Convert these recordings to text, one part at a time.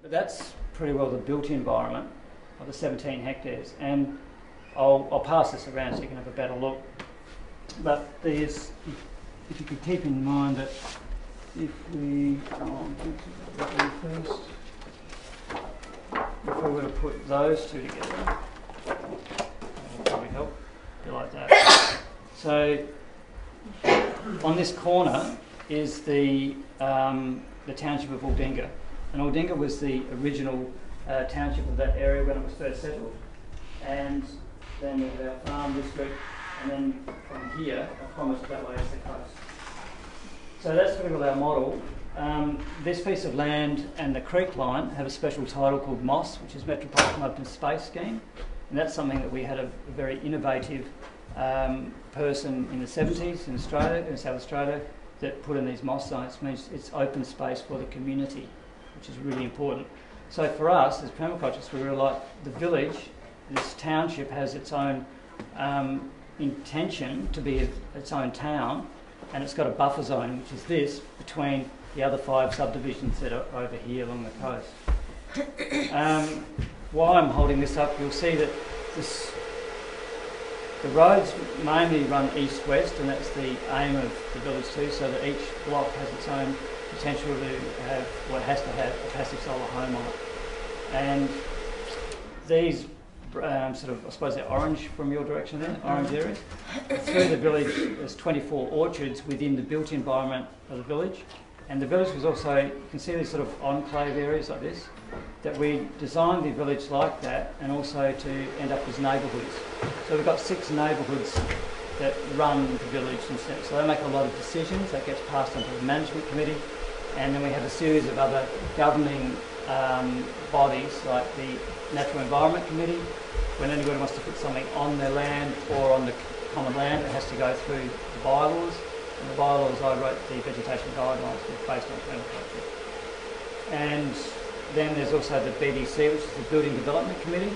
But that's pretty well the built environment of the 17 hectares. And I'll pass this around so you can have a better look. But there's, if you could keep in mind that if we, first, if we were to put those two together, that will probably help, be like that. So on this corner is the township of Aldinga. And Aldinga was the original township of that area when it was first settled. And then we have our farm district, and then from here, I promised that way is the coast. So that's sort of our model. This piece of land and the creek line have a special title called MOS, which is Metropolitan Open Space Scheme. And that's something that we had a very innovative person in the 70s in Australia, in South Australia, that put in these MOS zones. It means it's open space for the community, which is really important. So for us, as permaculturists, we really like the village. This township has its own intention to be its own town, and it's got a buffer zone, which is this, between the other 5 subdivisions that are over here along the coast. While I'm holding this up, you'll see that the roads mainly run east-west, and that's the aim of the village too, so that each block has its own potential to have, well, it has to have a passive solar home on it. And these sort of, I suppose they're orange from your direction there, orange areas. Through the village, there's 24 orchards within the built environment of the village. And the village was also, you can see these sort of enclave areas like this, that we designed the village like that, and also to end up as neighbourhoods. So we've got 6 neighbourhoods that run the village instead. So they make a lot of decisions, that gets passed on to the management committee, and then we have a series of other governing bodies like the Natural Environment Committee. When anybody wants to put something on their land or on the common land, it has to go through the bylaws. And the bylaws, I wrote the vegetation guidelines based on permaculture. And then there's also the BDC, which is the Building Development Committee.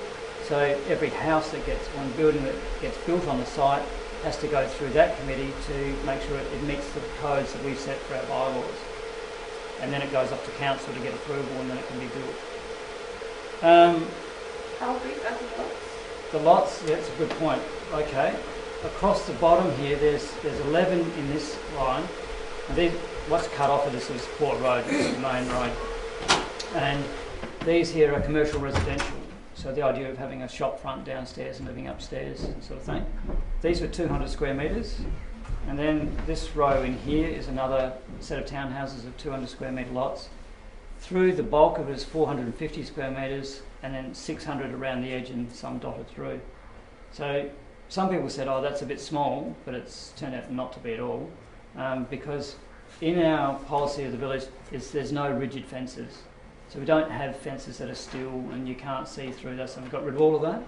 So every house that gets, one building that gets built on the site has to go through that committee to make sure it meets the codes that we've set for our bylaws. And then it goes up to council to get approval, and then it can be built. How big are the lots? The lots, yeah, that's a good point. Okay, across the bottom here, there's 11 in this line. And what's cut off of this is Port Road, this is the main road. And these here are commercial residential. So the idea of having a shop front downstairs and living upstairs, sort of thing. These were 200 square metres. And then this row in here is another set of townhouses of 200 square metre lots. Through the bulk of it is 450 square metres, and then 600 around the edge and some dotted through. So some people said, oh, that's a bit small, but it's turned out not to be at all, because in our policy of the village, there's no rigid fences. So we don't have fences that are still and you can't see through that, so we've got rid of all of that.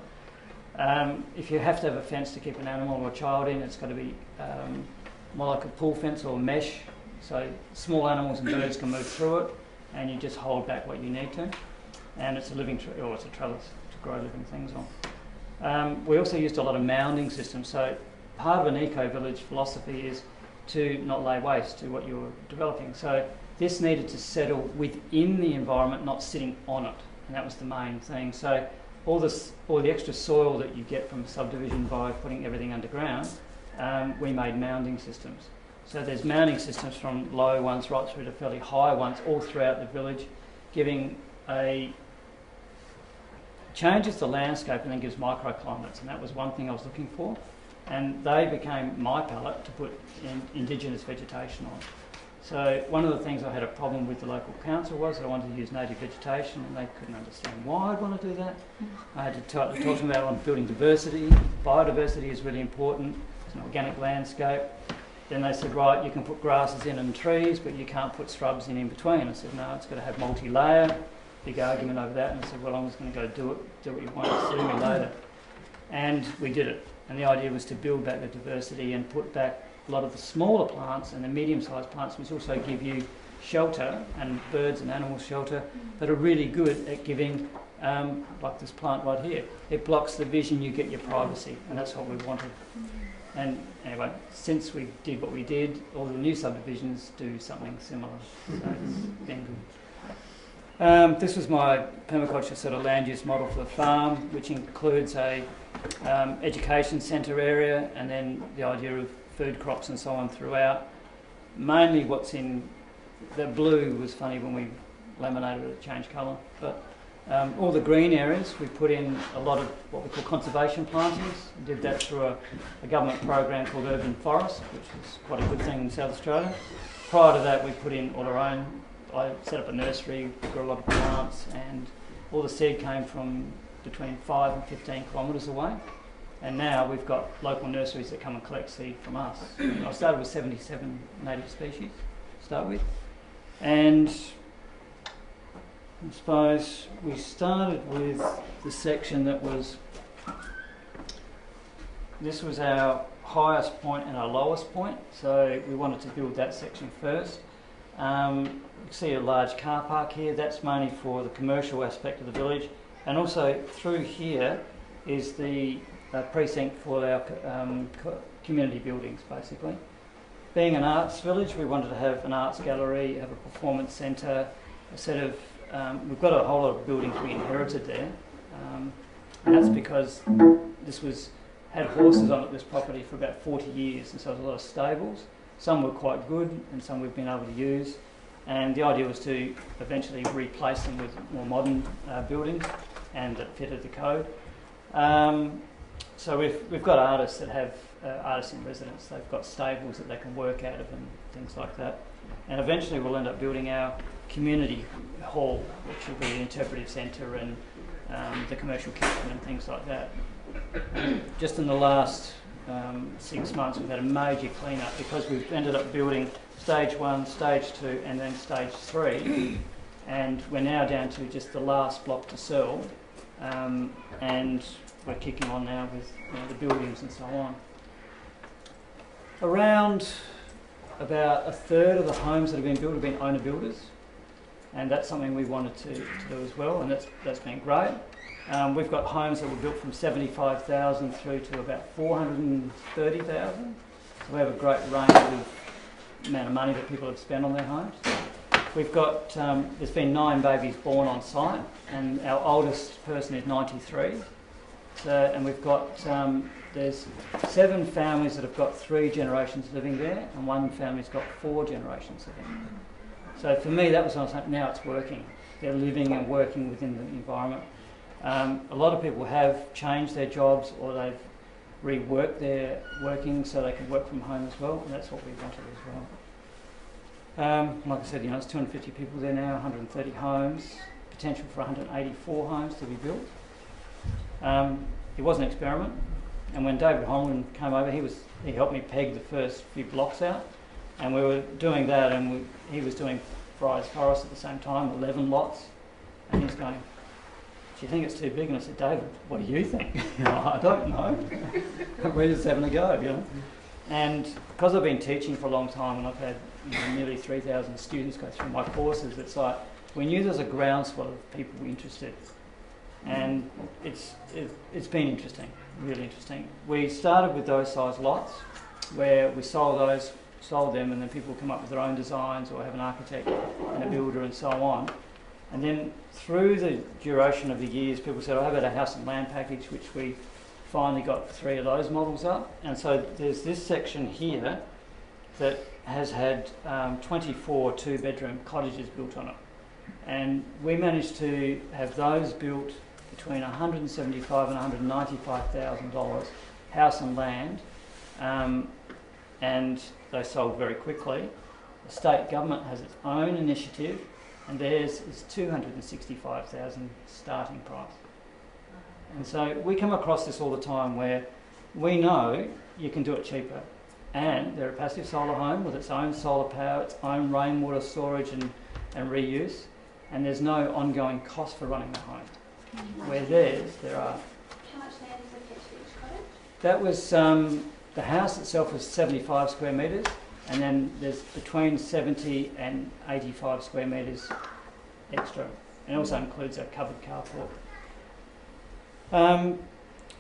If you have to have a fence to keep an animal or a child in, it's got to be more like a pool fence or mesh, so small animals and birds can move through it, and you just hold back what you need to. And it's a living or it's a trellis to grow living things on. We also used a lot of mounding systems. So part of an eco-village philosophy is to not lay waste to what you're developing. So this needed to settle within the environment, not sitting on it, and that was the main thing. So all the extra soil that you get from subdivision by putting everything underground, we made mounding systems. So there's mounding systems from low ones right through to fairly high ones all throughout the village, giving changes the landscape and then gives microclimates, and that was one thing I was looking for. And they became my palette to put indigenous vegetation on. So one of the things I had a problem with the local council was that I wanted to use native vegetation, and they couldn't understand why I'd want to do that. I had to talk to them about on building diversity. Biodiversity is really important. It's an organic landscape. Then they said, right, you can put grasses in and trees, but you can't put shrubs in between. I said, no, it's got to have multi-layer. Big argument over that, and I said, well, I'm just going to go do what you want, sue me later. And we did it. And the idea was to build back the diversity and put back a lot of the smaller plants and the medium-sized plants, which also give you shelter, and birds and animals shelter, that are really good at giving, like this plant right here. It blocks the vision, you get your privacy, and that's what we wanted. And anyway, since we did what we did, all the new subdivisions do something similar. So it's been good. This was my permaculture sort of land use model for the farm, which includes a education centre area, and then the idea of food crops and so on throughout. Mainly what's in the blue was funny when we laminated it, changed colour, but all the green areas we put in a lot of what we call conservation plantings. We did that through a government program called Urban Forest, which is quite a good thing in South Australia. Prior to that we put in all our own. I set up a nursery, grew a lot of plants, and all the seed came from between 5 and 15 kilometres away. And now we've got local nurseries that come and collect seed from us. I started with 77 native species to start with. And I suppose we started with the section that was, this was our highest point and our lowest point. So we wanted to build that section first. You can see a large car park here. That's mainly for the commercial aspect of the village, and also through here is the precinct for our community buildings, basically. Being an arts village, we wanted to have an arts gallery, have a performance centre, a set of we've got a whole lot of buildings we inherited there, and that's because this had horses on it, this property, for about 40 years, and so there's a lot of stables. Some were quite good and some we've been able to use, and the idea was to eventually replace them with more modern buildings and that fitted the code. So we've got artists that have artists in residence. They've got stables that they can work out of and things like that. And eventually we'll end up building our community hall, which will be an interpretive centre and the commercial kitchen and things like that. Just in the last 6 months we've had a major clean-up because we've ended up building stage 1, stage 2 and then stage 3, and we're now down to just the last block to sell, and we're kicking on now with the buildings and so on. Around about a third of the homes that have been built have been owner builders, and that's something we wanted to do as well, and that's been great. We've got homes that were built from 75,000 through to about 430,000. So we have a great range of amount of money that people have spent on their homes. We've got, there's been 9 babies born on site, and our oldest person is 93. So, and we've got, there's 7 families that have got 3 generations living there, and 1 family's got 4 generations living there. So for me, that was when I was like, now it's working. They're living and working within the environment. A lot of people have changed their jobs, or they've reworked their working so they can work from home as well, and that's what we wanted as well. Like I said, it's 250 people there now, 130 homes, potential for 184 homes to be built. It was an experiment, and when David Holland came over, he helped me peg the first few blocks out, and we were doing that, and he was doing Fry's Forest at the same time, 11 lots, and he's going, "Do you think it's too big?" And I said, "David, what do you think?" "I don't know." We're just having a go, And because I've been teaching for a long time, and I've had nearly 3,000 students go through my courses, it's like we knew there's a groundswell of people interested, and it's been interesting, really interesting. We started with those size lots, where we sold them, and then people come up with their own designs, or have an architect and a builder and so on. And then through the duration of the years, people said, "Oh, how about a house and land package?" which we finally got 3 of those models up. And so there's this section here that has had 24 2-bedroom cottages built on it. And we managed to have those built between $175,000 and $195,000, house and land, and they sold very quickly. The state government has its own initiative, and theirs is $265,000 starting price. And so we come across this all the time, where we know you can do it cheaper, and they're a passive solar home with its own solar power, its own rainwater storage and reuse, and there's no ongoing cost for running the home. Where there are. How much land is attached to each cottage? That was, the house itself was 75 square metres, and then there's between 70 and 85 square metres extra. And it also includes a covered carport.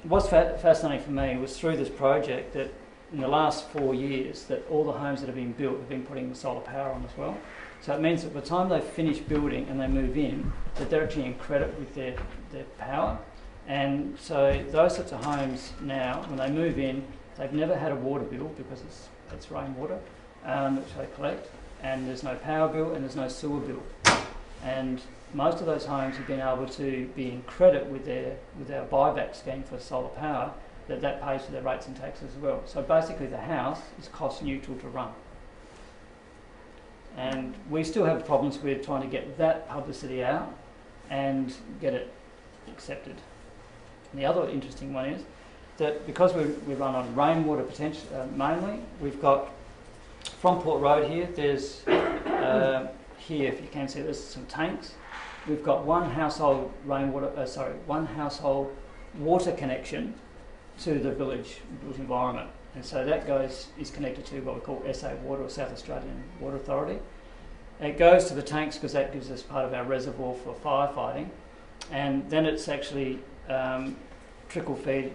What's fascinating for me was through this project that in the last 4 years that all the homes that have been built have been putting solar power on as well. So it means that by the time they finish building and they move in, that they're actually in credit with their power. And so those sorts of homes now, when they move in, they've never had a water bill because it's rainwater, which they collect, and there's no power bill and there's no sewer bill. And most of those homes have been able to be in credit with our buyback scheme for solar power, that pays for their rates and taxes as well. So basically the house is cost neutral to run. And we still have problems with trying to get that publicity out and get it accepted. And the other interesting one is that because we run on rainwater potential mainly, we've got from Port Road here, there's here, if you can see, there's some tanks. We've got one household water connection to the village built environment, and so that is connected to what we call SA Water, or South Australian Water Authority. And it goes to the tanks because that gives us part of our reservoir for firefighting, and then it's actually trickle fed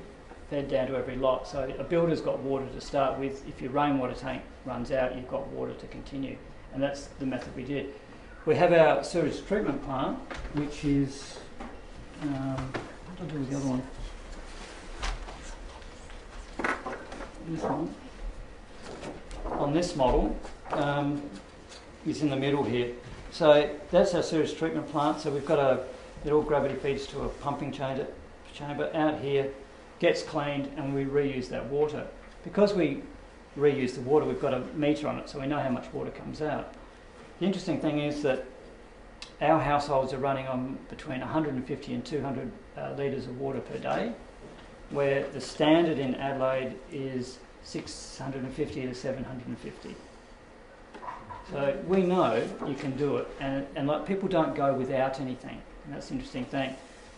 down to every lot. So a builder's got water to start with. If your rainwater tank runs out, you've got water to continue, and that's the method we did. We have our sewage treatment plant, which is what do I do with the other one? This one. On this model, it's in the middle here. So that's our sewage treatment plant. So we've got it all gravity feeds to a pumping chamber out here, gets cleaned, and we reuse that water. Because we reuse the water, we've got a meter on it, so we know how much water comes out. The interesting thing is that our households are running on between 150 and 200 litres of water per day, where the standard in Adelaide is 650 to 750. So we know you can do it, and like people don't go without anything, and that's the interesting thing.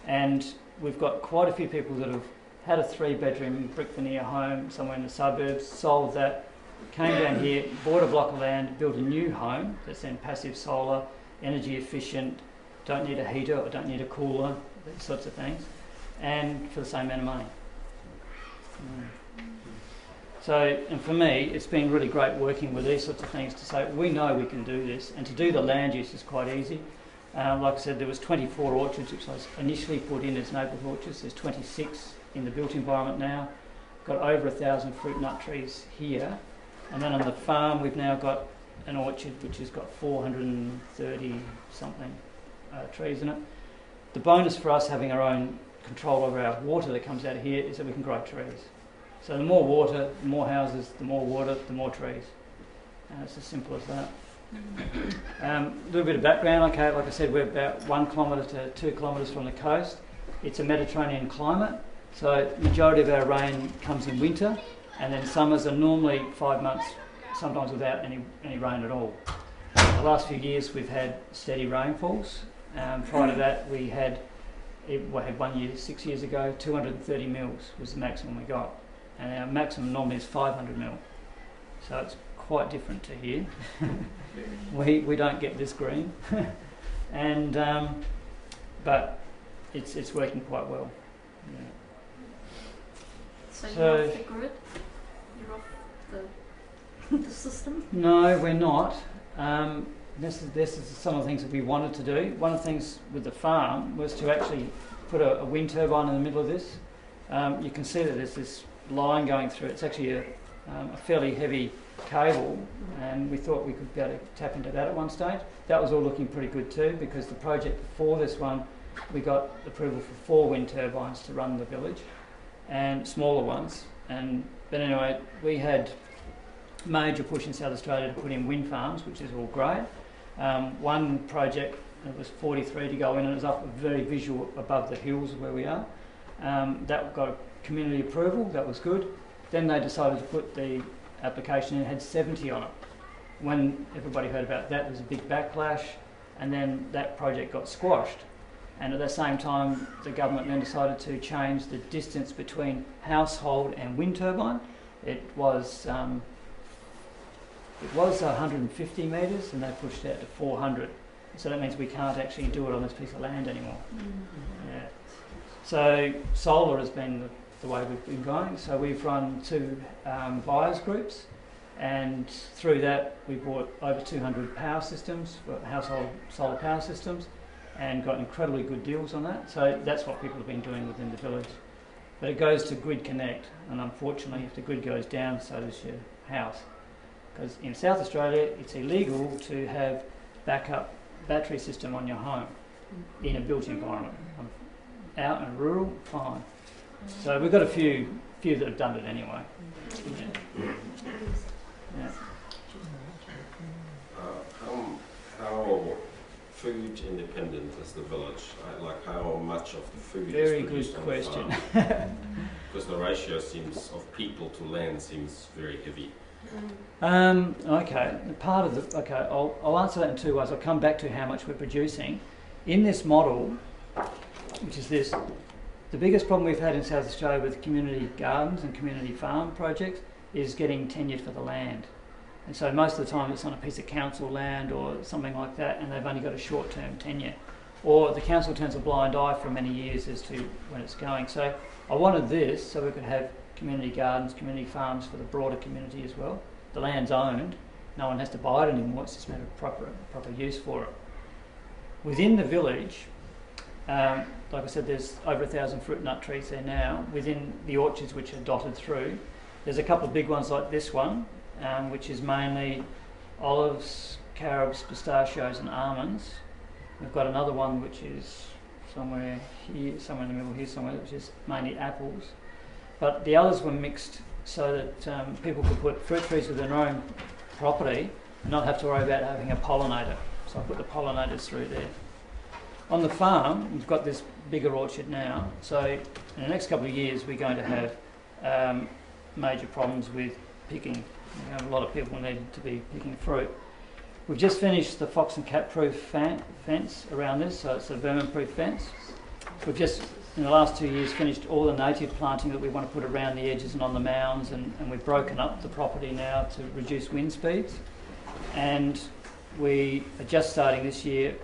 And we've got quite a few people that have had a 3-bedroom brick veneer home somewhere in the suburbs, sold that, came down here, bought a block of land, built a new home that's then passive solar, energy efficient, don't need a heater or don't need a cooler, these sorts of things, and for the same amount of money. So, and for me, it's been really great working with these sorts of things to say, we know we can do this, and to do the land use is quite easy. Like I said, there was 24 orchards which I initially put in as neighbourhood orchards. There's 26 in the built environment now. Got over 1,000 fruit nut trees here. And then on the farm, we've now got an orchard which has got 430 something trees in it. The bonus for us having our own control over our water that comes out of here is that we can grow trees. So the more water, the more houses, the more water, the more trees. And it's as simple as that. A little bit of background. Okay, like I said, we're about 1 kilometre to 2 kilometres from the coast. It's a Mediterranean climate, so the majority of our rain comes in winter, and then summers are normally 5 months, sometimes without any rain at all. The last few years we've had steady rainfalls. Prior to that we had 1 year, 6 years ago, 230 mils was the maximum we got, and our maximum normally is 500 mil. So it's quite different to here. we don't get this green, and but it's working quite well. Yeah. So you're off the grid? You're off the system? No, we're not. This is some of the things that we wanted to do. One of the things with the farm was to actually put a wind turbine in the middle of this. You can see that there's this line going through. It's actually a fairly heavy cable, and we thought we could be able to tap into that at one stage. That was all looking pretty good too, because the project before this one, we got approval for 4 wind turbines to run the village, and smaller ones. But anyway, we had major push in South Australia to put in wind farms, which is all great. One project, it was 43 to go in, and it was up very visual above the hills where we are. That got community approval, that was good. Then they decided to put the application in, it had 70 on it. When everybody heard about that, there was a big backlash, and then that project got squashed. And at the same time, the government then decided to change the distance between household and wind turbine. It was 150 metres, and they pushed it out to 400. So that means we can't actually do it on this piece of land anymore. Yeah. So solar has been the way we've been going. So we've run 2 buyers groups, and through that we bought over 200 power systems, for household solar power systems, and got incredibly good deals on that. So that's what people have been doing within the village. But it goes to Grid Connect, and unfortunately if the grid goes down, so does your house. Because in South Australia it's illegal to have backup battery system on your home in a built environment. Out and rural, fine. So we've got a few that have done it anyway. Yeah. How food independent is the village? Like how much of the food Very is produced good on the question. farm? Because the ratio of people to land seems very heavy. Okay, part of the I'll answer that in 2 ways. I'll come back to how much we're producing. In this model, which is this, the biggest problem we've had in South Australia with community gardens and community farm projects is getting tenured for the land. And so most of the time it's on a piece of council land or something like that, and they've only got a short-term tenure. Or the council turns a blind eye for many years as to when it's going. So I wanted this so we could have community gardens, community farms for the broader community as well. The land's owned, no one has to buy it anymore, it's just a matter of proper use for it. Within the village, like I said, there's over 1,000 fruit nut trees there now. Within the orchards which are dotted through, there's a couple of big ones like this one, which is mainly olives, carobs, pistachios and almonds. We've got another one which is somewhere here, somewhere in the middle here somewhere, which is mainly apples. But the others were mixed so that people could put fruit trees within their own property and not have to worry about having a pollinator. So I put the pollinators through there. On the farm, we've got this bigger orchard now, so in the next couple of years we're going to have major problems with picking. A lot of people need to be picking fruit. We've just finished the fox and cat proof fence around this, so it's a vermin proof fence. We've just, in the last 2 years, finished all the native planting that we want to put around the edges and on the mounds, and we've broken up the property now to reduce wind speeds. And we are just starting this year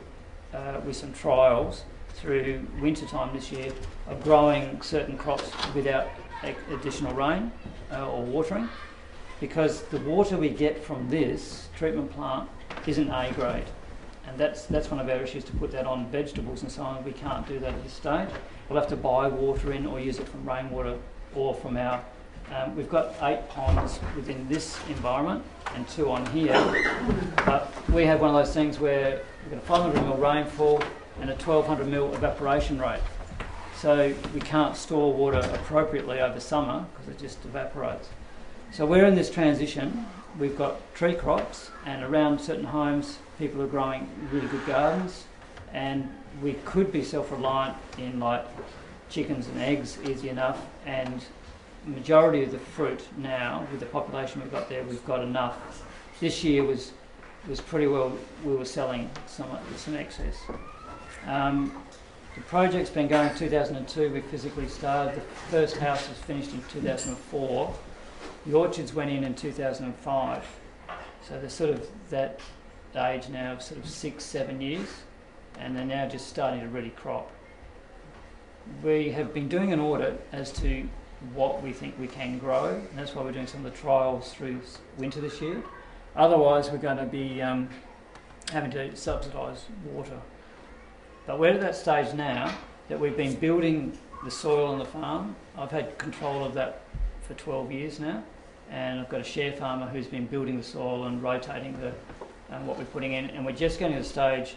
with some trials through winter time this year of growing certain crops without additional rain or watering, because the water we get from this treatment plant isn't A grade, and that's one of our issues, to put that on vegetables and so on. We can't do that at this stage. We'll have to buy water in or use it from rainwater or from our we've got 8 ponds within this environment and 2 on here, but we have one of those things where we've got a 500 mil rainfall and a 1200 mil evaporation rate, so we can't store water appropriately over summer because it just evaporates. So we're in this transition. We've got tree crops, and around certain homes people are growing really good gardens, and we could be self-reliant in like chickens and eggs easy enough, and the majority of the fruit now, with the population we've got there, we've got enough. This year was pretty well, we were selling some excess. The project's been going 2002, we physically started. The first house was finished in 2004. The orchards went in 2005. So they're sort of that age now of sort of 6-7 years, and they're now just starting to really crop. We have been doing an audit as to what we think we can grow, and that's why we're doing some of the trials through winter this year. Otherwise we're going to be having to subsidise water. But we're at that stage now that we've been building the soil on the farm. I've had control of that for 12 years now, and I've got a share farmer who's been building the soil and rotating what we're putting in, and we're just getting to the stage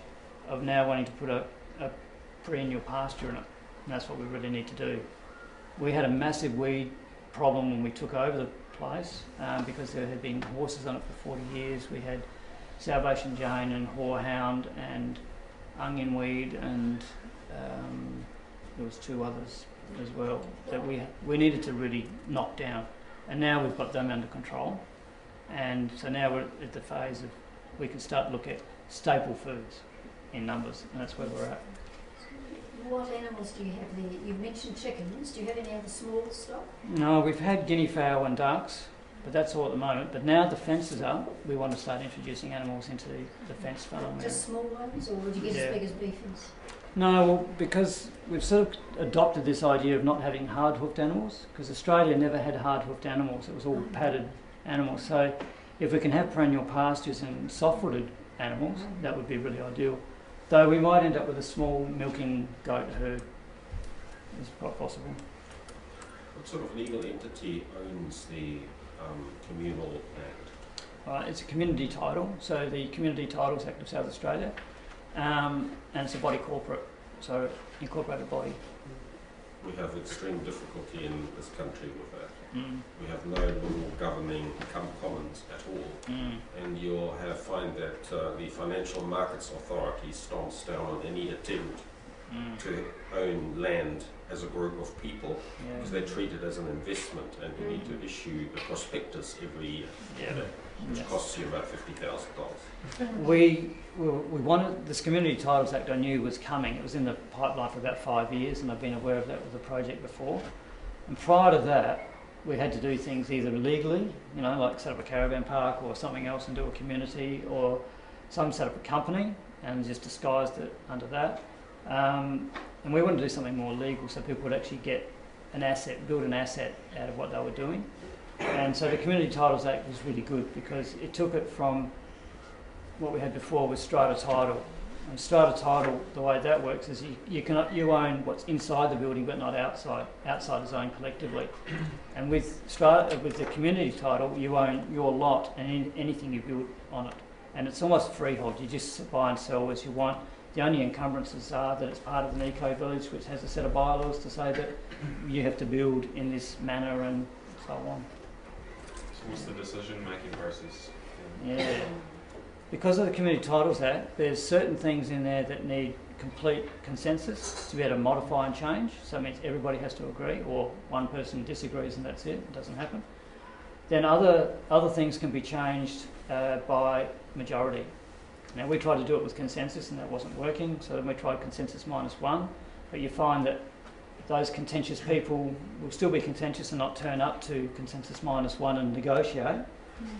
of now wanting to put a perennial pasture in it, and that's what we really need to do. We had a massive weed problem when we took over the place because there had been horses on it for 40 years. We had Salvation Jane and Horehound and onion weed, and there was 2 others as well that we needed to really knock down, and now we've got them under control, and so now we're at the phase of we can start to look at staple foods in numbers, and that's where we're at. What animals do you have there? You've mentioned chickens. Do you have any other small stock? No, we've had guinea fowl and ducks, but that's all at the moment. But now the fence is up, we want to start introducing animals into the fence farm. Just small ones, or would you get as big as beefies? No, well, because we've sort of adopted this idea of not having hard-hoofed animals, because Australia never had hard-hoofed animals, it was all padded animals. So if we can have perennial pastures and soft-footed animals, that would be really ideal. Though we might end up with a small milking goat herd. It's quite possible. What sort of legal entity owns the communal land? It's a community title, so the Community Titles Act of South Australia, and it's a body corporate, so incorporated body. We have extreme difficulty in this country with that. Mm. We have no law governing commons at all, and you'll find that the Financial Markets Authority stomps down on any attempt to own land as a group of people, because they treat it as an investment, and you need to issue a prospectus every year, which costs you about $50,000. We wanted this Community Titles Act. I knew was coming. It was in the pipeline for about 5 years, and I've been aware of that with the project before. And prior to that, we had to do things either illegally, you know, like set up a caravan park or something else and do a community, or some set up a company and just disguised it under that. And we wanted to do something more legal so people would actually get an asset, build an asset out of what they were doing. And so the Community Titles Act was really good because it took it from what we had before with strata title. And strata title, the way that works is you own what's inside the building but not outside. Outside is owned collectively. And with the community title, you own your lot and anything you build on it. And it's almost freehold. You just buy and sell as you want. The only encumbrances are that it's part of an eco village, which has a set of bylaws to say that you have to build in this manner and so on. So what's the decision-making process? Yeah. Because of the Community Titles Act, there's certain things in there that need complete consensus to be able to modify and change. So it means everybody has to agree, or one person disagrees and that's it. It doesn't happen. Then other things can be changed by majority. Now we tried to do it with consensus and that wasn't working, so then we tried consensus -1, but you find that those contentious people will still be contentious and not turn up to consensus -1 and negotiate.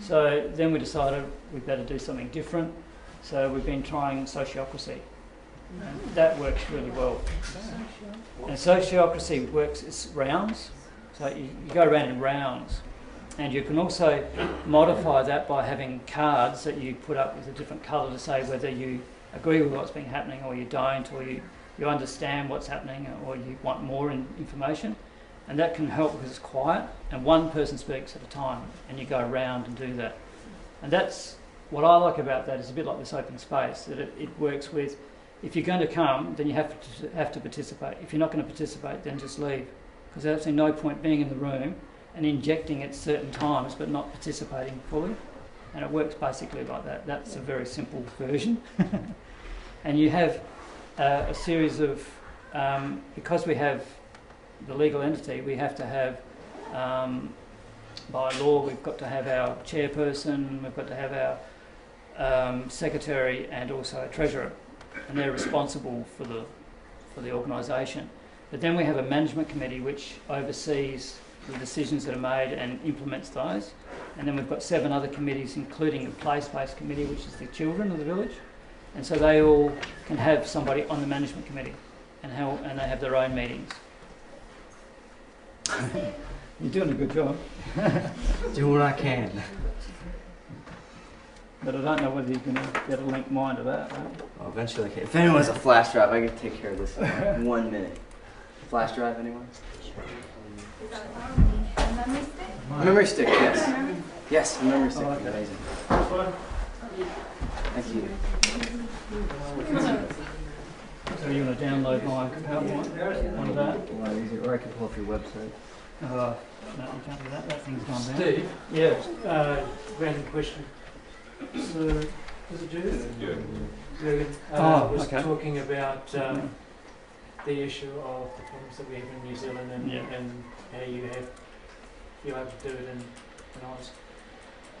So then we decided we'd better do something different, so we've been trying sociocracy, and that works really well. And sociocracy works, it's rounds, so you go around in rounds. And you can also modify that by having cards that you put up with a different colour to say whether you agree with what's been happening or you don't, or you understand what's happening or you want more information. And that can help because it's quiet and one person speaks at a time and you go around and do that. And that's what I like about that, is a bit like this open space, that it works with, if you're going to come, then you have to participate. If you're not going to participate, then just leave. Because there's absolutely no point being in the room and injecting at certain times but not participating fully. And it works basically like that. That's a very simple version. And you have a series of, because we have the legal entity, we have to have, by law, we've got to have our chairperson, we've got to have our secretary and also a treasurer. And they're responsible for the organisation. But then we have a management committee which oversees the decisions that are made and implements those. And then we've got 7 other committees, including the place-based committee, which is the children of the village. And so they all can have somebody on the management committee and they have their own meetings. You're doing a good job. Do what I can. But I don't know whether you're going to get a link mine to that, right? Well, eventually I can. If anyone has a flash drive, I can take care of this in 1 minute. Flash drive, anyone? Memory stick? Memory stick, yes. Yes, memory stick. Oh, okay. Amazing. Thank you. So you want to download my PowerPoint onto that? A lot easier. Or I can pull up your website. No, you can't do that. That thing's gone down. Steve, Yeah. random question. So, was it Judith? Yeah. Judith was talking about the issue of the problems that we have in New Zealand and how you're able to do it in Oz.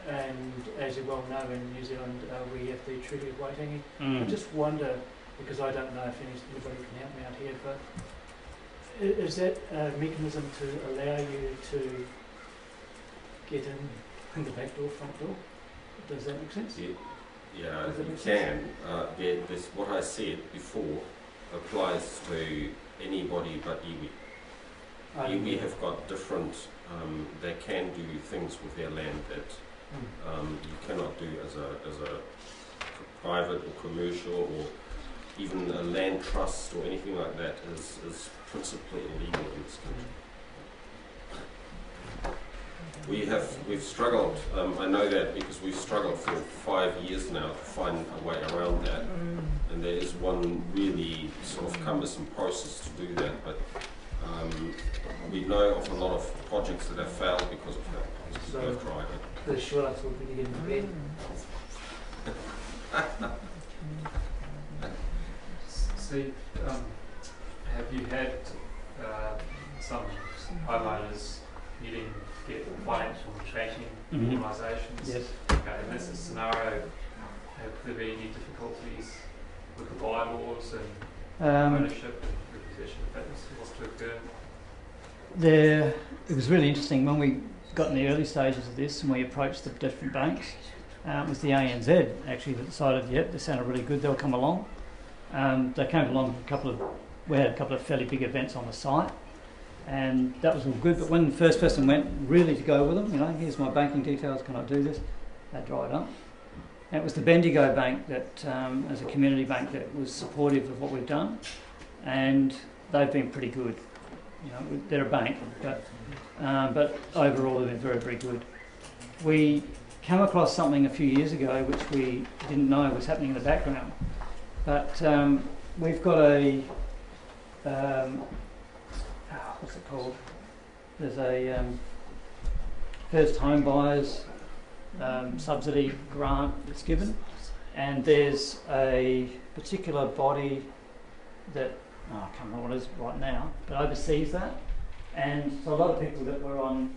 And as you well know, in New Zealand we have the Treaty of Waitangi. I just wonder, because I don't know if anybody can help me out here, but is that a mechanism to allow you to get in the back door, front door? Does that make sense? Yeah, you can. There's what I said before, applies to anybody but iwi. Iwi have got different, they can do things with their land that you cannot do as a private or commercial, or even a land trust or anything like that is principally illegal in this country. We've struggled, I know that because we've struggled for 5 years now to find a way around that, and there is one really sort of cumbersome process to do that, but we know of a lot of projects that have failed because of that, because we've tried it. The short will be to get into bed. Steve, have you had some homeowners needing to get financial tracking organisations? Yes. Okay, in this scenario, have there been any difficulties with the bylaws and ownership and repossession if that was to occur? It was really interesting when we got in the early stages of this and we approached the different banks. It was the ANZ actually that decided, yep, this sounded really good, they'll come along. They came along we had a couple of fairly big events on the site, and that was all good, but when the first person went really to go with them, here's my banking details, can I do this? That dried up. And it was the Bendigo Bank that, as a community bank, that was supportive of what we've done, and they've been pretty good. They're a bank, but overall they've been very, very good. We came across something a few years ago which we didn't know was happening in the background, but we've got a what's it called? There's a first home buyers subsidy grant that's given, and there's a particular body that I can't remember what it is right now, but oversees that. And so a lot of people that were on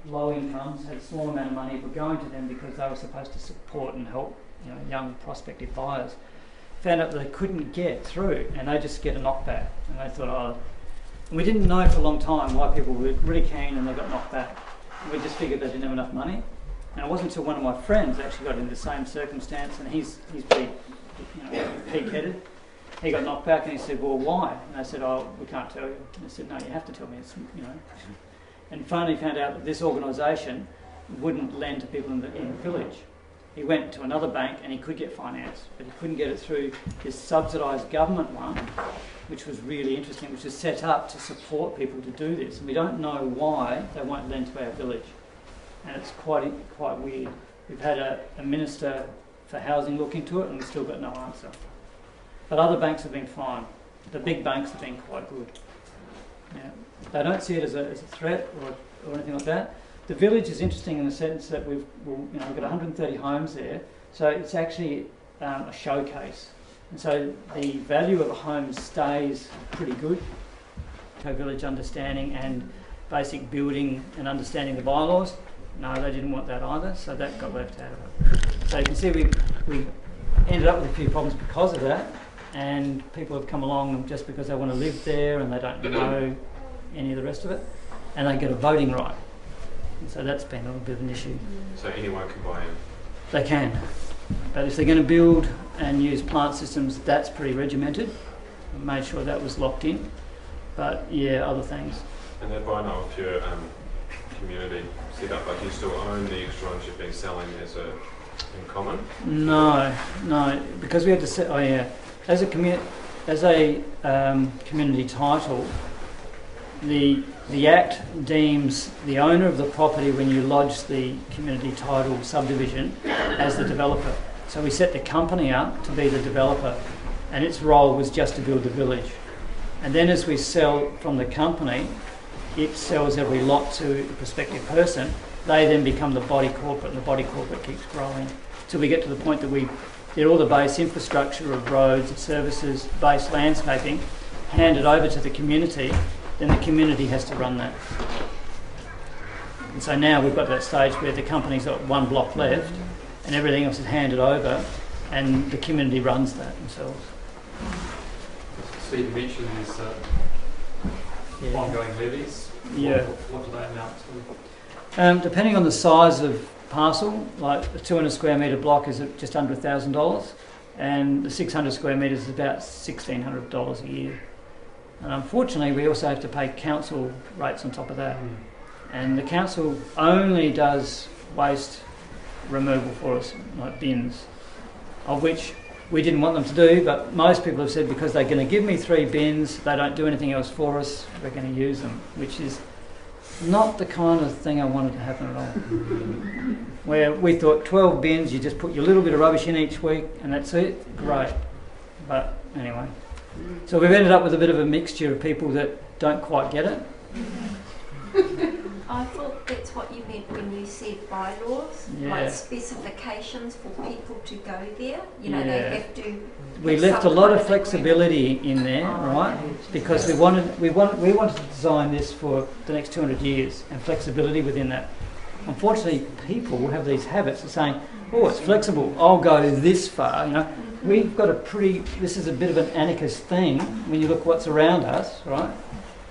low incomes, had a small amount of money, were going to them because they were supposed to support and help young prospective buyers. Found out that they couldn't get through, and they just get a knockback. And they thought, and we didn't know for a long time why people were really keen and they got knocked back. We just figured they didn't have enough money. And it wasn't until one of my friends actually got in the same circumstance, and he's pretty peak-headed. He got knocked back, and he said, well, why? And I said, we can't tell you. And I said, no, you have to tell me. And finally found out that this organisation wouldn't lend to people in the village. He went to another bank and he could get finance, but he couldn't get it through this subsidised government one, which was really interesting, which is set up to support people to do this. And we don't know why they won't lend to our village. And it's quite weird. We've had a minister for housing look into it, and we've still got no answer. But other banks have been fine. The big banks have been quite good. Yeah. They don't see it as a threat or anything like that. The village is interesting in the sense that we've got 130 homes there, so it's actually a showcase. And so the value of a home stays pretty good. Co-village understanding and basic building and understanding the bylaws. No, they didn't want that either, so that got left out of it. So you can see we ended up with a few problems because of that. And people have come along just because they want to live there and they don't know any of the rest of it, and they get a voting right. And so that's been a little bit of an issue. So anyone can buy in? They can, but if they're going to build and use plant systems, that's pretty regimented. I made sure that was locked in, but yeah, other things. And that by now, if you're community set up, like you still own the extra ones you've been selling in common? No, because we had to set. As a community title, the Act deems the owner of the property when you lodge the community title subdivision as the developer. So we set the company up to be the developer, and its role was just to build the village. And then as we sell from the company, it sells every lot to a prospective person. They then become the body corporate, and the body corporate keeps growing till we get to the point that we get all the base infrastructure of roads, services, base landscaping handed over to the community, then the community has to run that. And so now we've got that stage where the company's got one block left and everything else is handed over, and the community runs that themselves. So you mentioned these ongoing levies. Yeah. What do they amount to? Depending on the size of parcel, like a 200 square metre block is at just under $1,000. and the 600 square metres is about $1,600 a year. And unfortunately, we also have to pay council rates on top of that. And the council only does waste removal for us, like bins, of which we didn't want them to do, but most people have said because they're going to give me 3 bins, they don't do anything else for us, we're going to use them, which is not the kind of thing I wanted to happen at all. Where we thought 12 bins, you just put your little bit of rubbish in each week and that's it, great. But anyway, so we've ended up with a bit of a mixture of people that don't quite get it. I thought that's what you meant when you said bylaws, like specifications for people to go there. You know, they have to. We left a lot of flexibility in there, right? Because we wanted to design this for the next 200 years and flexibility within that. Unfortunately, people have these habits of saying, "Oh, it's flexible. I'll go this far." You know, we've got a pretty. This is a bit of an anarchist thing when you look what's around us, right?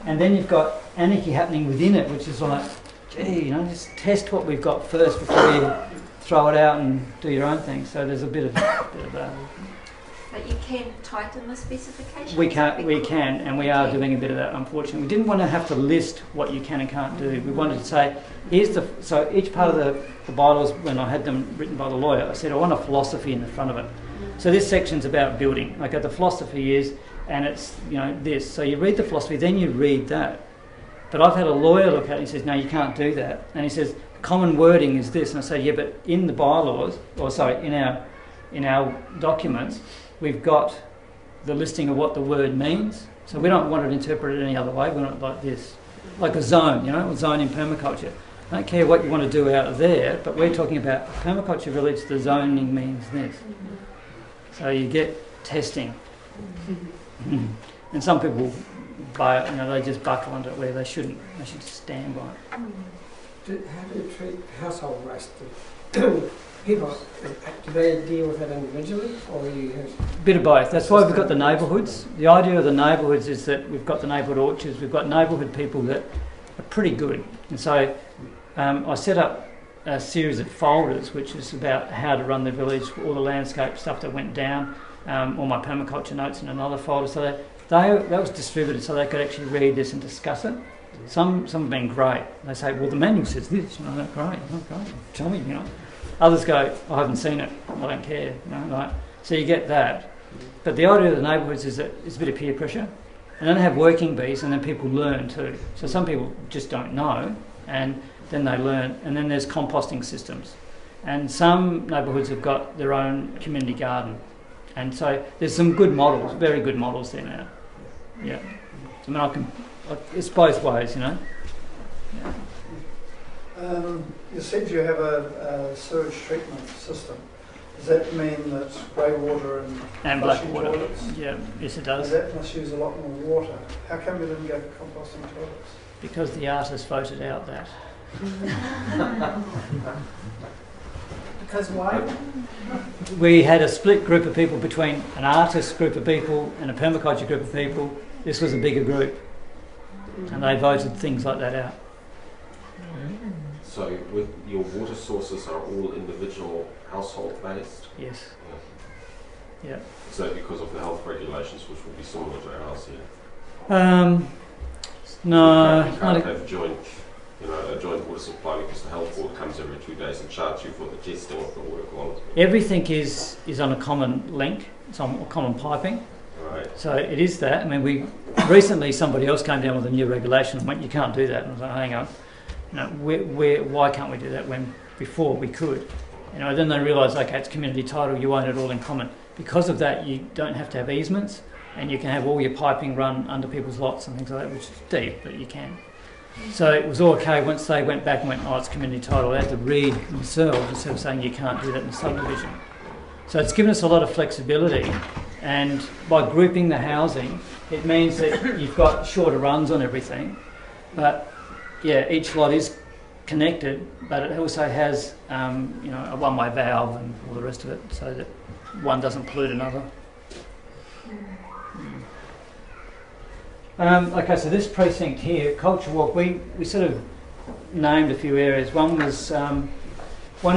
And then you've got anarchy happening within it, which is like, gee, you know, just test what we've got first before you throw it out and do your own thing. So there's a bit of that. But you can tighten the specifications? We can, and we are doing a bit of that, unfortunately. We didn't want to have to list what you can and can't do. We wanted to say, so each part of the bylaws, when I had them written by the lawyer, I said, I want a philosophy in the front of it. So this section's about building. Okay, the philosophy is, and it's, you know, this. So you read the philosophy, then you read that. But I've had a lawyer look at it and he says, no, you can't do that. And he says, common wording is this. And I say, yeah, but in the bylaws, in our documents, we've got the listing of what the word means. So we don't want it interpreted any other way. We want it like this. Like a zone, you know, a zone in permaculture. I don't care what you want to do out there, but we're talking about permaculture village, the zoning means this. So you get testing. And some people, they just buckle under it where they shouldn't. They should stand by it. How do you treat household waste? People, do they deal with that individually, or you have... Bit of both. That's why we've got the neighbourhoods. The idea of the neighbourhoods is that we've got the neighbourhood orchards, we've got neighbourhood people that are pretty good. And so I set up a series of folders, which is about how to run the village, all the landscape stuff that went down, all my permaculture notes in another folder. So that was distributed so they could actually read this and discuss it. Some have been great. They say, well, the manual says this. You know, great. Tell me, you know. Others go, I haven't seen it. I don't care. You know, like, so you get that. But the idea of the neighbourhoods is that it's a bit of peer pressure. And then they have working bees and then people learn too. So some people just don't know and then they learn. And then there's composting systems. And some neighbourhoods have got their own community garden. And so there's some good models, very good models there now. Yeah. I mean, it's both ways, you know. Yeah. You said you have a sewage treatment system. Does that mean that grey water and black water? Toilets? Yeah, yes it does. That must use a lot more water. How come you didn't go for composting toilets? Because the artists voted out that. Because why? We had a split group of people between an artist group of people and a permaculture group of people. This was a bigger group. And they voted things like that out. So with your water sources are all individual household based? Yes. Yeah. Is that because of the health regulations which will be similar to ours here? No. You can't have a joint water supply because the health board comes every 2 days and charge you for the testing of the water quality. Everything is on a common link. It's on common piping. Right. So it is that. I mean, recently somebody else came down with a new regulation and went, you can't do that. And I was like, hang on. You know, why can't we do that when before we could? You know, then they realised, okay, it's community title, you own it all in common. Because of that, you don't have to have easements, and you can have all your piping run under people's lots and things like that, which is deep, but you can. So it was all okay once they went back and went, oh, it's community title. They had to read themselves instead of saying you can't do that in the subdivision. So it's given us a lot of flexibility, and by grouping the housing, it means that you've got shorter runs on everything, but yeah, each lot is connected, but it also has, a one-way valve and all the rest of it, so that one doesn't pollute another. Okay, so this precinct here, Culture Walk, we sort of named a few areas. One is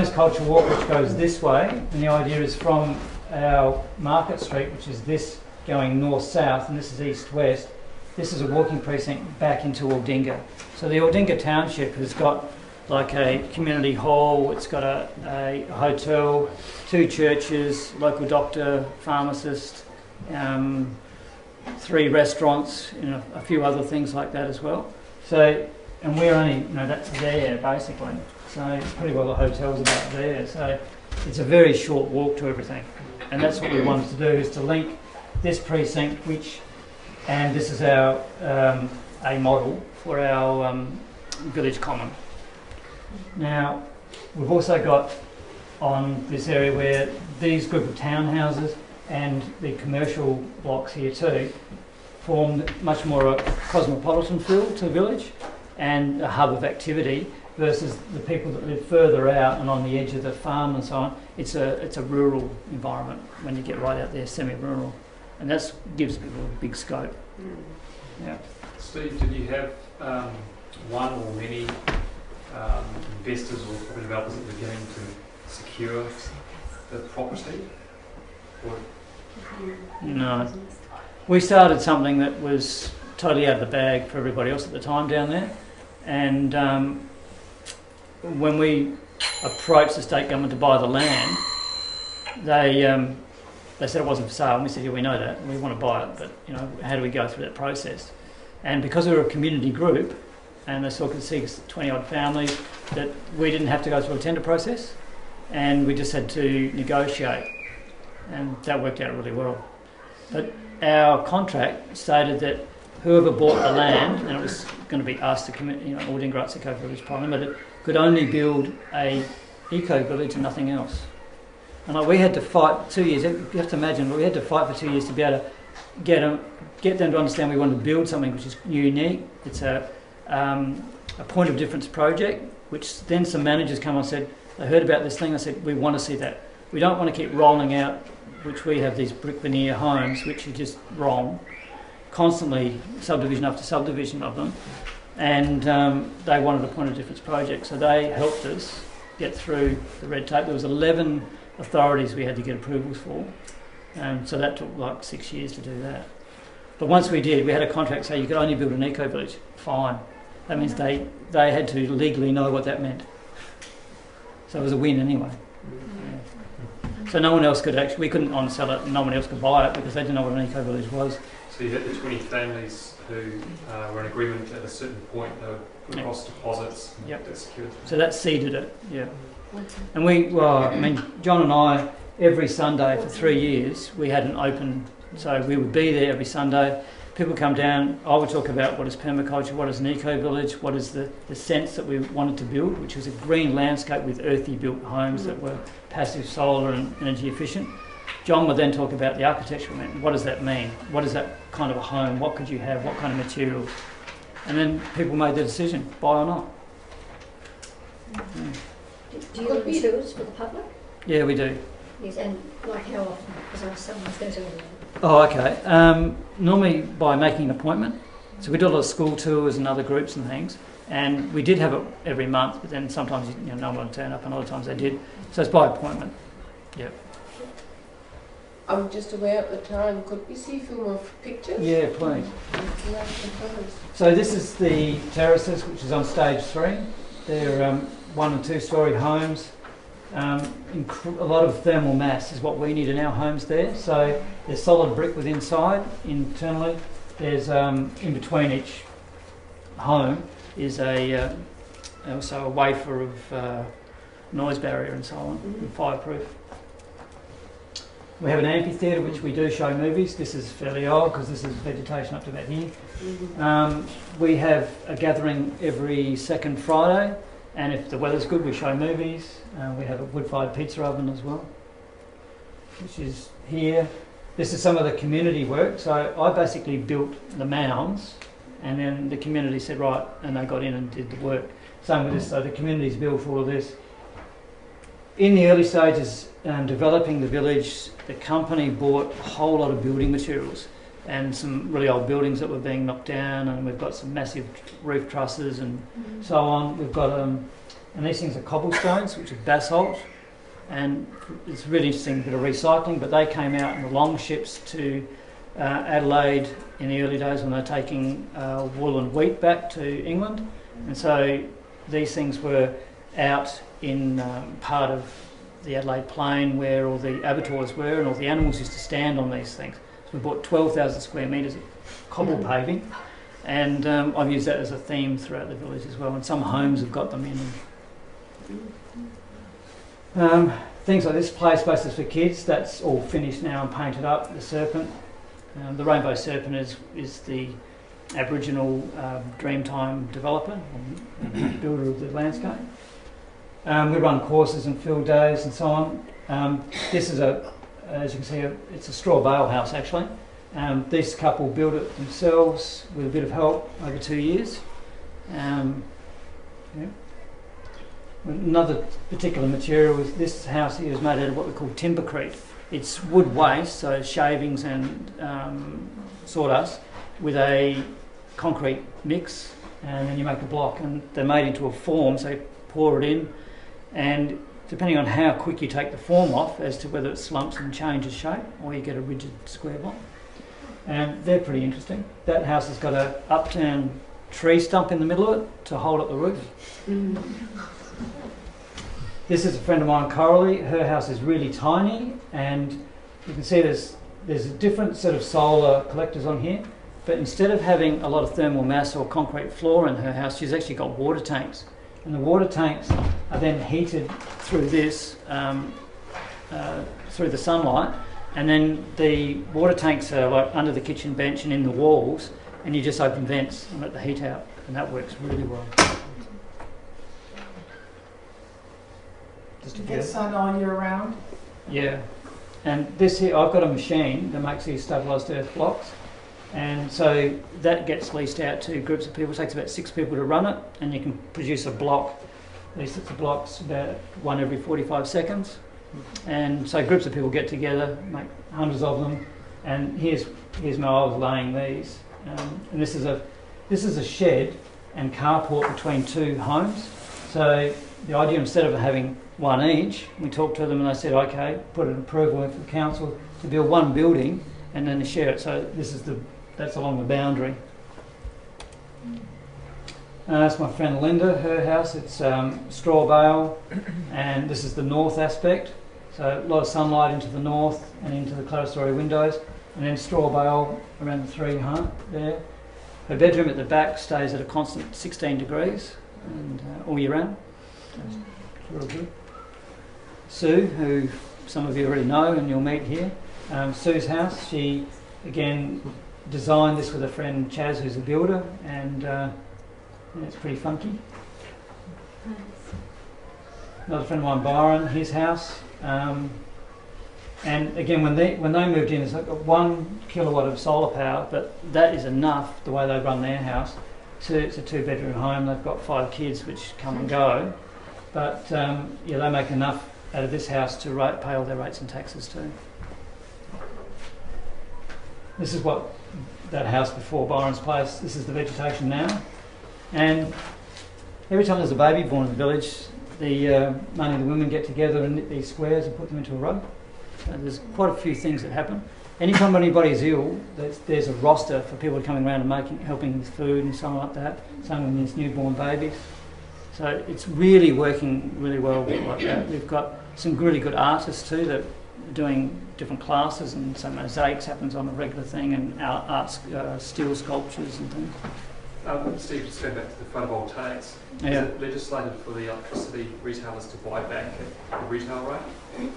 Culture Walk, which goes this way, and the idea is from our Market Street, which is this going north-south, and this is east-west. This is a walking precinct back into Aldinga. So the Aldinga township has got like a community hall, it's got a hotel, 2 churches, local doctor, pharmacist, 3 restaurants, a few other things like that as well. So, and we're only, that's there basically. So pretty well the hotel's about there. So it's a very short walk to everything. And that's what we wanted to do, is to link this precinct, and this is our a model for our village common. Now, we've also got on this area where these group of townhouses and the commercial blocks here too formed much more a cosmopolitan feel to the village and a hub of activity, versus the people that live further out and on the edge of the farm and so on. It's a rural environment when you get right out there, semi-rural, and that gives people a big scope. Yeah. Steve, did you have one or many investors or developers that were beginning to secure the property? Or? No. We started something that was totally out of the bag for everybody else at the time down there, and when we approached the state government to buy the land, they said it wasn't for sale, and we said, yeah, we know that, and we want to buy it, but how do we go through that process? And because we were a community group, and they still could see 20-odd families, that we didn't have to go through a tender process, and we just had to negotiate, and that worked out really well. But our contract stated that whoever bought the land, and it was going to be us, the Aldinga Arts Eco Village Prime Limited, could only build a eco village and nothing else. And we had to fight 2 years. You have to imagine, we had to fight for 2 years to be able to get them to understand we wanted to build something which is unique. It's a point of difference project, which then some managers come and said, they heard about this thing, I said, we want to see that. We don't want to keep rolling out, which we have these brick veneer homes, which are just wrong, constantly subdivision after subdivision of them. And they wanted a point of difference project, so they helped us get through the red tape. There was 11 authorities we had to get approvals for, and so that took like 6 years to do that. But once we did, we had a contract say you could only build an eco village. Fine. That means they had to legally know what that meant. So it was a win anyway. Yeah. So no one else could we couldn't on-sell it, and no one else could buy it because they didn't know what an eco village was. So you had the 20 families who were in agreement at a certain point, they would put across deposits. Yep. That secured. So that seeded it, yeah. And John and I, every Sunday for 3 years, we had an open, so we would be there every Sunday. People come down, I would talk about what is permaculture, what is an eco village, what is the sense that we wanted to build, which was a green landscape with earthy built homes that were passive solar and energy efficient. John would then talk about the architectural mean. What does that mean? What is that kind of a home? What could you have? What kind of materials? And then people made the decision, buy or not. Do you do tours for the public? Yeah, we do. Yes, and like how often? Because someone's going to. Oh, okay. Normally by making an appointment. So we do a lot of school tours and other groups and things. And we did have it every month, but then sometimes no one would turn up, and other times they did. So it's by appointment. Yeah. I'm just aware at the time, could we see a few more pictures? Yeah, please. So this is the terraces, which is on stage 3. They're 1 and 2 story homes. A lot of thermal mass is what we need in our homes there. So there's solid brick with inside, internally. There's in between each home is also a wafer of noise barrier and so on, and fireproof. We have an amphitheatre which we do show movies. This is fairly old because this is vegetation up to about here. We have a gathering every second Friday, and if the weather's good we show movies. We have a wood-fired pizza oven as well, which is here. This is some of the community work. So I basically built the mounds, and then the community said right, and they got in and did the work. Same with this, so the community's built for all of this. In the early stages, developing the village, the company bought a whole lot of building materials and some really old buildings that were being knocked down, and we've got some massive roof trusses and so on. We've got, and these things are cobblestones, which is basalt, and it's a really interesting bit of recycling. But they came out in the long ships to Adelaide in the early days when they were taking wool and wheat back to England, and so these things were out in part of the Adelaide Plain where all the abattoirs were, and all the animals used to stand on these things. So we bought 12,000 square metres of cobble paving, and I've used that as a theme throughout the village as well, and some homes have got them in. Things like this play spaces for kids, that's all finished now and painted up. The serpent, the rainbow serpent is the Aboriginal Dreamtime developer, and builder of the landscape. We run courses and field days and so on. This is as you can see, it's a straw bale house actually. This couple built it themselves with a bit of help over 2 years. Another particular material is this house here is made out of what we call timbercrete. It's wood waste, so shavings and sawdust with a concrete mix, and then you make a block, and they're made into a form, so you pour it in, and depending on how quick you take the form off as to whether it slumps and changes shape or you get a rigid square block. And they're pretty interesting. That house has got an upturned tree stump in the middle of it to hold up the roof. This is a friend of mine, Coralie. Her house is really tiny, and you can see there's a different set of solar collectors on here, but instead of having a lot of thermal mass or concrete floor in her house, she's actually got water tanks. And the water tanks are then heated through this, through the sunlight, and then the water tanks are like under the kitchen bench and in the walls, and you just open vents and let the heat out, and that works really well. Just to get sun all year round? Yeah. And this here, I've got a machine that makes these stabilised earth blocks, and so that gets leased out to groups of people. It takes about 6 people to run it, and you can produce a block, these sorts of blocks, about one every 45 seconds. And so groups of people get together, make hundreds of them, and here's my I was laying these. And this is a shed and carport between 2 homes. So the idea, instead of having one each, we talked to them and they said, okay, put an approval in for the council to build one building and then to share it. So that's along the boundary. That's my friend Linda, her house. It's straw bale, and this is the north aspect. So a lot of sunlight into the north and into the clerestory windows, and then straw bale around the 3 there. Her bedroom at the back stays at a constant 16 degrees and all year round. That's real good. Sue, who some of you already know and you'll meet here. Sue's house, she again designed this with a friend Chaz, who's a builder, and it's pretty funky. Another friend of mine, Byron, his house. And again, when they moved in, it's like 1 kilowatt of solar power, but that is enough, the way they run their house. So it's a 2-bedroom home. They've got 5 kids which come and go, but yeah, they make enough out of this house to pay all their rates and taxes too. This is what that house before Byron's place. This is the vegetation now, and every time there's a baby born in the village, the women get together and knit these squares and put them into a row. There's quite a few things that happen. Anytime anybody's ill, there's a roster for people coming around and helping with food and something like that. Same with these newborn babies. So it's really working really well like that. We've got some really good artists too that are doing different classes, and so mosaics happens on a regular thing, and steel sculptures and things. Steve, just going back to the photovoltaics, Yeah. Is it legislated for the electricity retailers to buy back at the retail rate?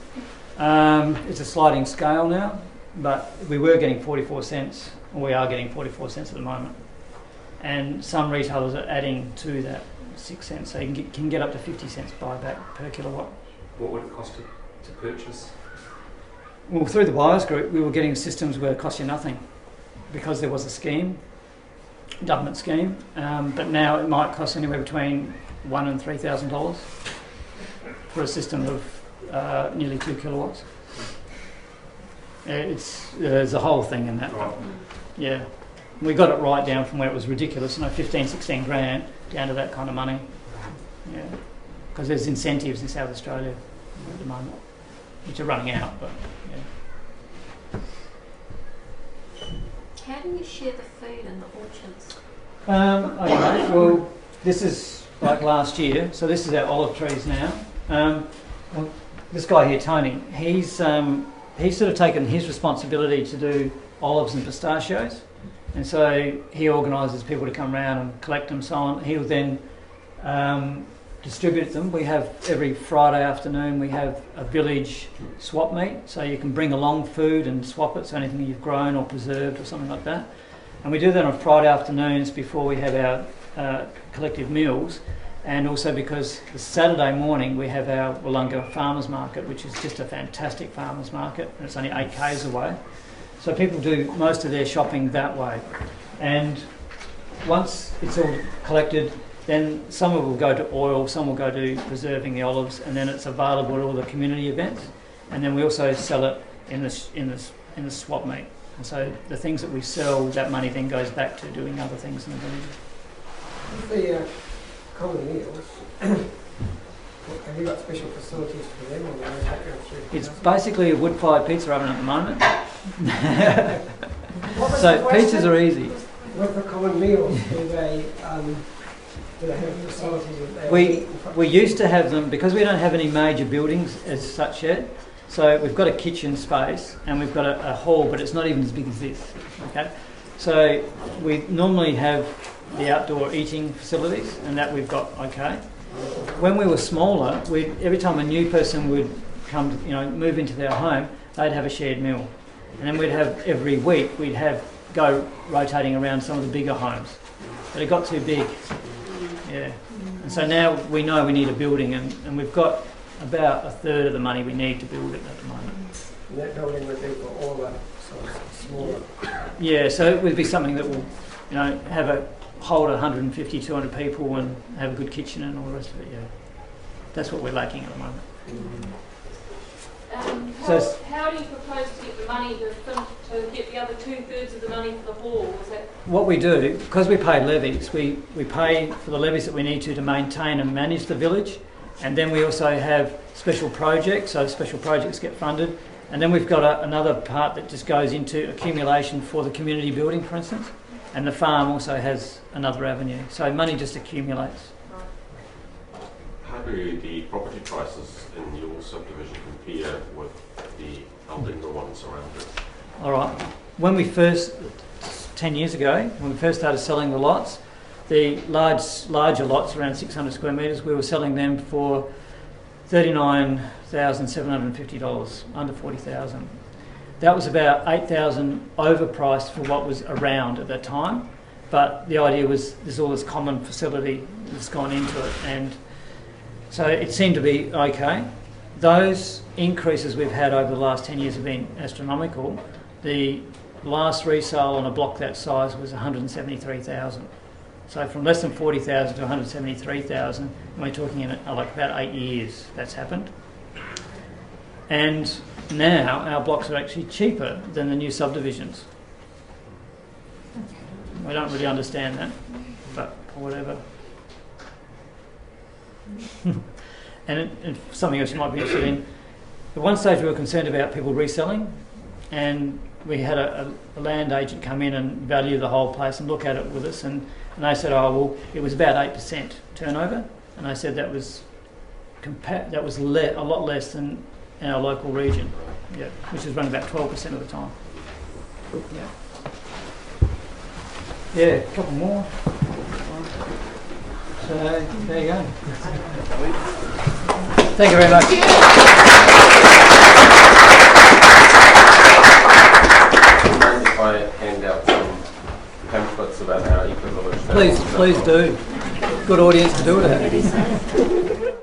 It's a sliding scale now, but we were getting 44 cents, or we are getting 44 cents at the moment. And some retailers are adding to that 6 cents, so you can get up to 50 cents buyback per kilowatt. What would it cost to purchase? Well, through the buyers group, we were getting systems where it cost you nothing because there was a scheme, government scheme, but now it might cost anywhere between $1,000 and $3,000 for a system of nearly 2 kilowatts. There's a whole thing in that. Right. Yeah, we got it right down from where it was ridiculous, 15, 16 grand, down to that kind of money. Yeah, because there's incentives in South Australia at the moment, which are running out. But yeah. How do you share the food in the orchards? Okay, well, this is like last year, so this is our olive trees now. Well, this guy here, Tony, he's sort of taken his responsibility to do olives and pistachios, and so he organises people to come around and collect them, so on. He'll then distribute them. We have every Friday afternoon we have a village swap meet, so you can bring along food and swap it, so anything you've grown or preserved or something like that. And we do that on Friday afternoons before we have our collective meals, and also because the Saturday morning we have our Aldinga Farmers Market, which is just a fantastic farmers market, and it's only 8 k's away. So people do most of their shopping that way. And once it's all collected, then some of it will go to oil, some will go to preserving the olives, and then it's available at all the community events. And then we also sell it in the swap meet. And so the things that we sell, that money then goes back to doing other things in the village. The common meals, have you got special facilities for them, or do they take them through? It's basically a wood-fired pizza oven at the moment. So pizzas are easy. With the common meals, do they have facilities that they We used to have them, because we don't have any major buildings as such yet. So we've got a kitchen space and we've got a hall, but it's not even as big as this. Okay, so we normally have the outdoor eating facilities, and that we've got. Okay, when we were smaller, every time a new person would come, move into their home, they'd have a shared meal, and then we'd have every week go rotating around some of the bigger homes, but it got too big. Yeah, and so now we know we need a building, and we've got about a third of the money we need to build it at the moment. And that building would be for all the sort of smaller. Yeah, so it would be something that will, hold 150, 200 people and have a good kitchen and all the rest of it. Yeah, that's what we're lacking at the moment. How do you propose to get the money to get the other 2/3 of the money for the hall? Is that what we do? Because we pay levies, we pay for the levies that we need to maintain and manage the village. And then we also have special projects, so special projects get funded. And then we've got another part that just goes into accumulation for the community building, for instance. And the farm also has another avenue. So money just accumulates. How do the property prices in your subdivision compare with the Aldinga ones around it? All right. When we first, 10 years ago, when we first started selling the lots, the larger lots, around 600 square metres, we were selling them for $39,750, under $40,000. That was about $8,000 overpriced for what was around at that time, but the idea was there's all this common facility that's gone into it, and so it seemed to be okay. Those increases we've had over the last 10 years have been astronomical. The last resale on a block that size was $173,000. So from less than 40,000 to 173,000, and we're talking in about 8 years that's happened. And now our blocks are actually cheaper than the new subdivisions. We don't really understand that, but whatever. And something else you might be interested in. At one stage we were concerned about people reselling, and we had a land agent come in and value the whole place and look at it with us, and they said, it was about 8% turnover, and they said that was a lot less than our local region, yeah, which is running about 12% of the time. Yeah, a couple more. So there you go. Thank you very much. If I hand out some pamphlets about our eco village. Please do. Good audience to do it at.